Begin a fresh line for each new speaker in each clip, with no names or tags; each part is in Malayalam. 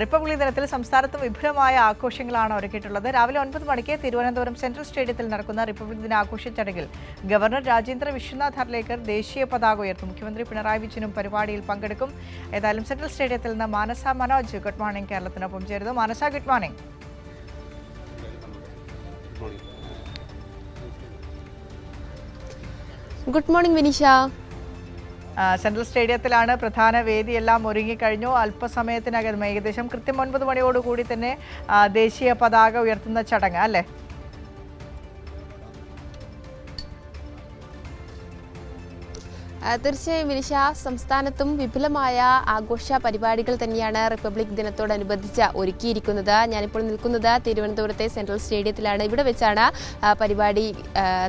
റിപ്പബ്ലിക് ദിനത്തിൽ സംസ്ഥാനത്ത് വിപുലമായ ആഘോഷങ്ങളാണ് ഒരുക്കിയിട്ടുള്ളത്. രാവിലെ 9 മണിക്ക് തിരുവനന്തപുരം സെൻട്രൽ സ്റ്റേഡിയത്തിൽ നടക്കുന്ന റിപ്പബ്ലിക് ദിന ആഘോഷ ചടങ്ങിൽ ഗവർണർ രാജേന്ദ്ര വിശ്വനാഥ് അർലേക്കർ ദേശീയ പതാക ഉയർത്തും. മുഖ്യമന്ത്രി പിണറായി വിജയനും പരിപാടിയിൽ പങ്കെടുക്കും. ഏതായാലും സെൻട്രൽ സ്റ്റേഡിയത്തിൽ നിന്ന് മാനസ മനോജ് ഗുഡ് മോർണിംഗ് കേരളത്തിനൊപ്പം ചേരുന്നു. Manasa, good morning.
Good morning Vinisha.
Central സ്റ്റേഡിയത്തിലാണ് പ്രധാന വേദിയെല്ലാം ഒരുങ്ങിക്കഴിഞ്ഞു. അല്പസമയത്തിനകം ഏകദേശം കൃത്യം 9 മണിയോടുകൂടി തന്നെ ദേശീയ പതാക ഉയർത്തുന്ന ചടങ്ങ് അല്ലേ?
തീർച്ചയായും വിനിഷ, സംസ്ഥാനത്തും വിപുലമായ ആഘോഷ പരിപാടികൾ തന്നെയാണ് റിപ്പബ്ലിക് ദിനത്തോടനുബന്ധിച്ച് ഒരുക്കിയിരിക്കുന്നത്. ഞാനിപ്പോൾ നിൽക്കുന്നത് തിരുവനന്തപുരത്തെ സെൻട്രൽ സ്റ്റേഡിയത്തിലാണ്. ഇവിടെ വെച്ചാണ് പരിപാടി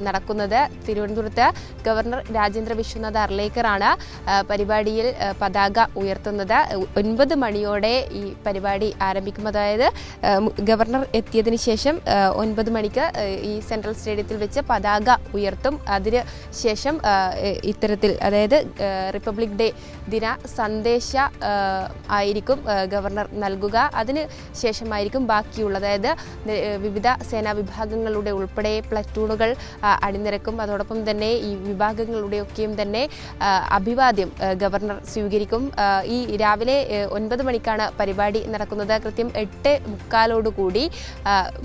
നടക്കുന്നത്. തിരുവനന്തപുരത്ത് ഗവർണർ രാജേന്ദ്ര വിശ്വനാഥ് അർലേക്കറാണ് പരിപാടിയിൽ പതാക ഉയർത്തുന്നത്. 9 മണിയോടെ ഈ പരിപാടി ആരംഭിക്കും. അതായത് ഗവർണർ എത്തിയതിന് ശേഷം 9 മണിക്ക് ഈ സെൻട്രൽ സ്റ്റേഡിയത്തിൽ വെച്ച് പതാക ഉയർത്തും. അതിന് ശേഷം ഇത്തരത്തിൽ, അതായത് റിപ്പബ്ലിക് ഡേ ദിന സന്ദേശ ആയിരിക്കും ഗവർണർ നൽകുക. അതിന് ശേഷമായിരിക്കും ബാക്കിയുള്ള, അതായത് വിവിധ സേനാ വിഭാഗങ്ങളുടെ ഉൾപ്പെടെ പ്ലറ്റൂണുകൾ അണിനിരക്കും. അതോടൊപ്പം തന്നെ ഈ വിഭാഗങ്ങളുടെയൊക്കെയും തന്നെ അഭിവാദ്യം ഗവർണർ സ്വീകരിക്കും. ഈ രാവിലെ 9 മണിക്കാണ് പരിപാടി നടക്കുന്നത്. കൃത്യം 8:45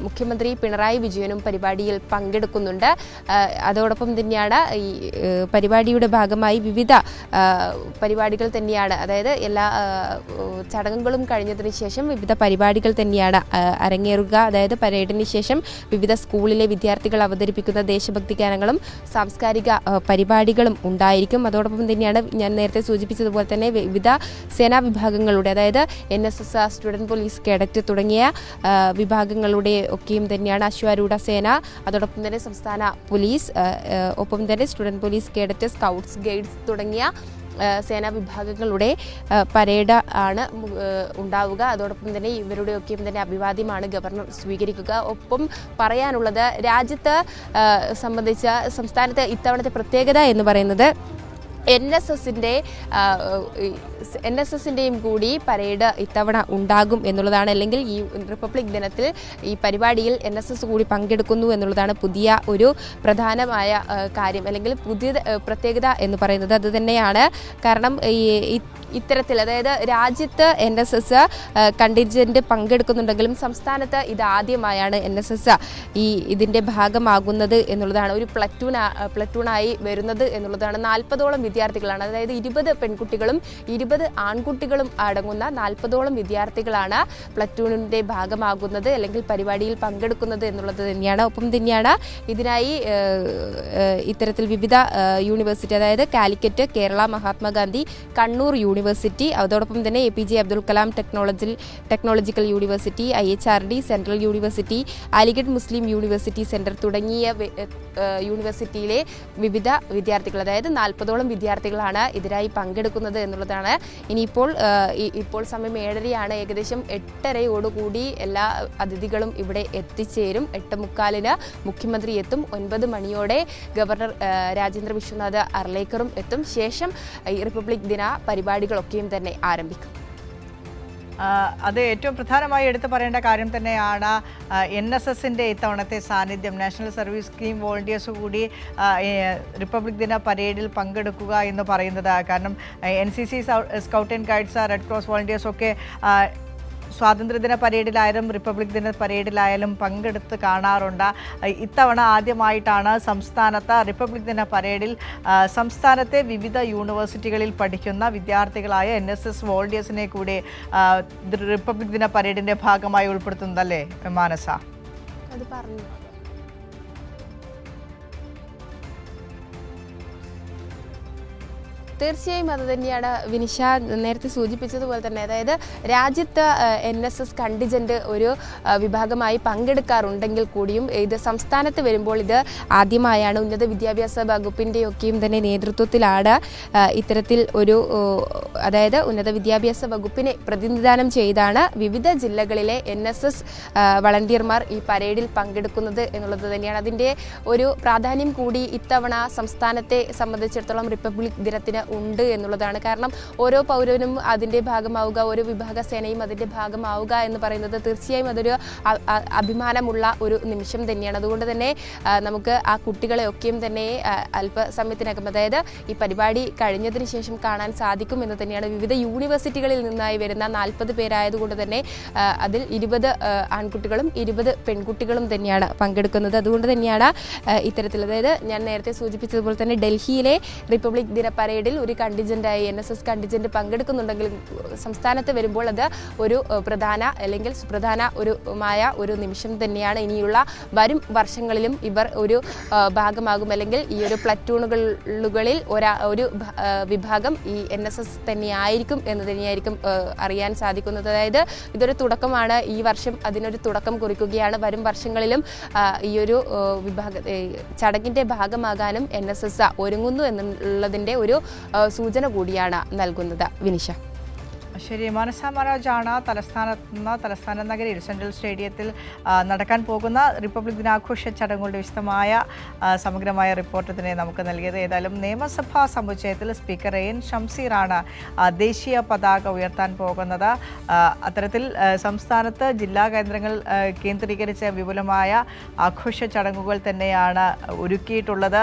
മുഖ്യമന്ത്രി പിണറായി വിജയനും പരിപാടിയിൽ പങ്കെടുക്കുന്നുണ്ട്. അതോടൊപ്പം തന്നെയാണ് ഈ പരിപാടിയുടെ ഭാഗമായി വിവിധ പരിപാടികൾ തന്നെയാണ്, അതായത് എല്ലാ ചടങ്ങുകളും കഴിഞ്ഞതിന് ശേഷം വിവിധ പരിപാടികൾ തന്നെയാണ് അരങ്ങേറുക. അതായത് പരേഡിന് ശേഷം വിവിധ സ്കൂളിലെ വിദ്യാർത്ഥികൾ അവതരിപ്പിക്കുന്ന ദേശഭക്തി ഗാനങ്ങളും സാംസ്കാരിക പരിപാടികളും ഉണ്ടായിരിക്കും. അതോടൊപ്പം തന്നെയാണ് ഞാൻ നേരത്തെ സൂചിപ്പിച്ചതുപോലെ തന്നെ വിവിധ സേനാ വിഭാഗങ്ങളുടെ, അതായത് NSS, സ്റ്റുഡൻറ് പോലീസ്, കേഡറ്റ് തുടങ്ങിയ വിഭാഗങ്ങളുടെ ഒക്കെയും തന്നെയാണ് അശ്വാരൂഢ സേന, അതോടൊപ്പം തന്നെ സംസ്ഥാന പോലീസ്, ഒപ്പം തന്നെ student police, cadet, scouts, guides തുടങ്ങിയ സേനാ വിഭാഗങ്ങളുടെ പരേഡ് ആണ് ഉണ്ടാവുക. അതോടൊപ്പം തന്നെ ഇവരുടെയൊക്കെയും തന്നെ അഭിവാദ്യമാണ് ഗവർണർ സ്വീകരിക്കുക. ഒപ്പം പറയാനുള്ളത്, രാജ്യത്ത് സംബന്ധിച്ച സംസ്ഥാനത്ത് ഇത്തവണത്തെ പ്രത്യേകത എന്ന് പറയുന്നത് NSSൻ്റെയും കൂടി പരേഡ് ഇത്തവണ ഉണ്ടാകും എന്നുള്ളതാണ്. അല്ലെങ്കിൽ ഈ റിപ്പബ്ലിക് ദിനത്തിൽ ഈ പരിപാടിയിൽ NSS കൂടി പങ്കെടുക്കുന്നു എന്നുള്ളതാണ് പുതിയ ഒരു പ്രധാനമായ കാര്യം, അല്ലെങ്കിൽ പുതിയ പ്രത്യേകത എന്ന് പറയുന്നത് അത് തന്നെയാണ്. കാരണം ഇത്തരത്തിൽ, അതായത് രാജ്യത്ത് NSS കണ്ടിൻജന്റ് പങ്കെടുക്കുന്നുണ്ടെങ്കിലും സംസ്ഥാനത്ത് ഇതാദ്യമായാണ് NSS ഇതിൻ്റെ ഭാഗമാകുന്നത് എന്നുള്ളതാണ്. ഒരു പ്ലറ്റൂണായി വരുന്നത് എന്നുള്ളതാണ്. 40ഓളം വിദ്യാർത്ഥികളാണ്, അതായത് 20 പെൺകുട്ടികളും 20 ആൺകുട്ടികളും അടങ്ങുന്ന 40ഓളം വിദ്യാർത്ഥികളാണ് പ്ലറ്റൂണിൻ്റെ ഭാഗമാകുന്നത്, അല്ലെങ്കിൽ പരിപാടിയിൽ പങ്കെടുക്കുന്നത് എന്നുള്ളത് തന്നെയാണ്. ഒപ്പം തന്നെയാണ് ഇതിനായി ഇത്തരത്തിൽ വിവിധ യൂണിവേഴ്സിറ്റി, അതായത് കാലിക്കറ്റ്, കേരള മഹാത്മാഗാന്ധി, കണ്ണൂർ യൂണിവേഴ്സിറ്റി, അതോടൊപ്പം തന്നെ APJ Abdul Kalam technological university, IHRD, central university, Aligarh Muslim university centre തുടങ്ങിയ യൂണിവേഴ്സിറ്റിയിലെ വിവിധ വിദ്യാർത്ഥികൾ, അതായത് 40ഓളം വിദ്യാർത്ഥികളാണ് ഇതിനായി പങ്കെടുക്കുന്നത് എന്നുള്ളതാണ്. ഇപ്പോൾ സമയം 7:30 ഏകദേശം 8:30 എല്ലാ അതിഥികളും ഇവിടെ എത്തിച്ചേരും. 8:45 മുഖ്യമന്ത്രി എത്തും. 9 മണിയോടെ ഗവർണർ രാജേന്ദ്ര വിശ്വനാഥ് അർലേക്കറും എത്തും. ശേഷം ഈ റിപ്പബ്ലിക് ദിന പരിപാടികളൊക്കെയും തന്നെ ആരംഭിക്കും.
അത് ഏറ്റവും പ്രധാനമായി എടുത്തു പറയേണ്ട കാര്യം തന്നെയാണ് NSSൻ്റെ ഇത്തവണത്തെ സാന്നിധ്യം. നാഷണൽ സർവീസ് സ്കീം വോളണ്ടിയേഴ്സ് കൂടി റിപ്പബ്ലിക് ദിന പരേഡിൽ പങ്കെടുക്കുക എന്ന് പറയുന്നത്. കാരണം NCC, scout and guides, red cross വോളണ്ടിയേഴ്സൊക്കെ സ്വാതന്ത്ര്യദിന പരേഡിലായാലും റിപ്പബ്ലിക് ദിന പരേഡിലായാലും പങ്കെടുത്ത് കാണാറുണ്ട്. ഇത്തവണ ആദ്യമായിട്ടാണ് സംസ്ഥാനത്ത് റിപ്പബ്ലിക് ദിന പരേഡിൽ സംസ്ഥാനത്തെ വിവിധ യൂണിവേഴ്സിറ്റികളിൽ പഠിക്കുന്ന വിദ്യാർത്ഥികളായ NSS വോളണ്ടിയേഴ്സിനെ കൂടി റിപ്പബ്ലിക് ദിന പരേഡിൻ്റെ ഭാഗമായി ഉൾപ്പെടുത്തുന്നതല്ലേ മാനസ?
അത് പറഞ്ഞു. തീർച്ചയായും അത് തന്നെയാണ് വിനിഷ നേരത്തെ സൂചിപ്പിച്ചതുപോലെ തന്നെ. അതായത് രാജ്യത്ത് NSS കണ്ടിജന്റ് ഒരു വിഭാഗമായി പങ്കെടുക്കാറുണ്ടെങ്കിൽ കൂടിയും ഇത് സംസ്ഥാനത്ത് വരുമ്പോൾ ഇത് ആദ്യമായാണ്. ഉന്നത വിദ്യാഭ്യാസ വകുപ്പിൻ്റെയൊക്കെയും തന്നെ നേതൃത്വത്തിലാണ് ഇത്തരത്തിൽ ഒരു, അതായത് ഉന്നത വിദ്യാഭ്യാസ വകുപ്പിനെ പ്രതിനിധാനം ചെയ്താണ് വിവിധ ജില്ലകളിലെ NSS വളണ്ടിയർമാർ ഈ പരേഡിൽ പങ്കെടുക്കുന്നത് എന്നുള്ളത് തന്നെയാണ്. അതിൻ്റെ ഒരു പ്രാധാന്യം കൂടി ഇത്തവണ സംസ്ഥാനത്തെ സംബന്ധിച്ചിടത്തോളം റിപ്പബ്ലിക് ദിനത്തിന് ഉണ്ട് എന്നുള്ളതാണ്. കാരണം ഓരോ പൗരനും അതിൻ്റെ ഭാഗമാവുക, ഓരോ വിഭാഗ സേനയും അതിൻ്റെ ഭാഗമാവുക എന്ന് പറയുന്നത് തീർച്ചയായും അതൊരു അഭിമാനമുള്ള ഒരു നിമിഷം തന്നെയാണ്. അതുകൊണ്ട് തന്നെ നമുക്ക് ആ കുട്ടികളെയൊക്കെയും തന്നെ അല്പസമയത്തിനകം, അതായത് ഈ പരിപാടി കഴിഞ്ഞതിന് ശേഷം കാണാൻ സാധിക്കുമെന്ന് തന്നെയാണ്. വിവിധ യൂണിവേഴ്സിറ്റികളിൽ നിന്നായി വരുന്ന 40 പേരായതുകൊണ്ട് തന്നെ അതിൽ 20 ആൺകുട്ടികളും 20 പെൺകുട്ടികളും തന്നെയാണ് പങ്കെടുക്കുന്നത്. അതുകൊണ്ട് തന്നെയാണ് ഇത്തരത്തിൽ, അതായത് ഞാൻ നേരത്തെ സൂചിപ്പിച്ചതുപോലെ തന്നെ ഡൽഹിയിലെ റിപ്പബ്ലിക് ദിന പരേഡിൽ ഒരു കണ്ടിജൻ്റായി NSS കണ്ടിജൻ്റ് പങ്കെടുക്കുന്നുണ്ടെങ്കിലും സംസ്ഥാനത്ത് വരുമ്പോൾ അത് ഒരു പ്രധാന അല്ലെങ്കിൽ സുപ്രധാന ഒരു നിമിഷം തന്നെയാണ്. ഇനിയുള്ള വരും വർഷങ്ങളിലും ഇവർ ഒരു ഭാഗമാകും, അല്ലെങ്കിൽ ഈ ഒരു പ്ലറ്റൂണുകളിൽ ഒരു വിഭാഗം ഈ NSS തന്നെയായിരിക്കും എന്ന് തന്നെയായിരിക്കും അറിയാൻ സാധിക്കുന്നത്. അതായത് ഇതൊരു തുടക്കമാണ്, ഈ വർഷം അതിനൊരു തുടക്കം കുറിക്കുകയാണ്. വരും വർഷങ്ങളിലും ഈ ഒരു ചടങ്ങിൻ്റെ ഭാഗമാകാനും NSS ഒരുങ്ങുന്നു എന്നുള്ളതിൻ്റെ ഒരു സൂചന കൂടിയാണ് നൽകുന്നത്. വിനിഷ.
ശരി, മാനസ മനോജാണ് തലസ്ഥാന നഗരിയിൽ സെൻട്രൽ സ്റ്റേഡിയത്തിൽ നടക്കാൻ പോകുന്ന റിപ്പബ്ലിക് ദിനാഘോഷ ചടങ്ങുകളുടെ വിശദമായ സമഗ്രമായ റിപ്പോർട്ട് തന്നെ നമുക്ക് നൽകിയത്. ഏതായാലും നിയമസഭാ സമുച്ചയത്തിൽ സ്പീക്കർ AN ഷംസീറാണ് ദേശീയ പതാക ഉയർത്താൻ പോകുന്നത്. അത്തരത്തിൽ സംസ്ഥാനത്ത് ജില്ലാ കേന്ദ്രങ്ങൾ കേന്ദ്രീകരിച്ച വിപുലമായ ആഘോഷ ചടങ്ങുകൾ തന്നെയാണ് ഒരുക്കിയിട്ടുള്ളത്.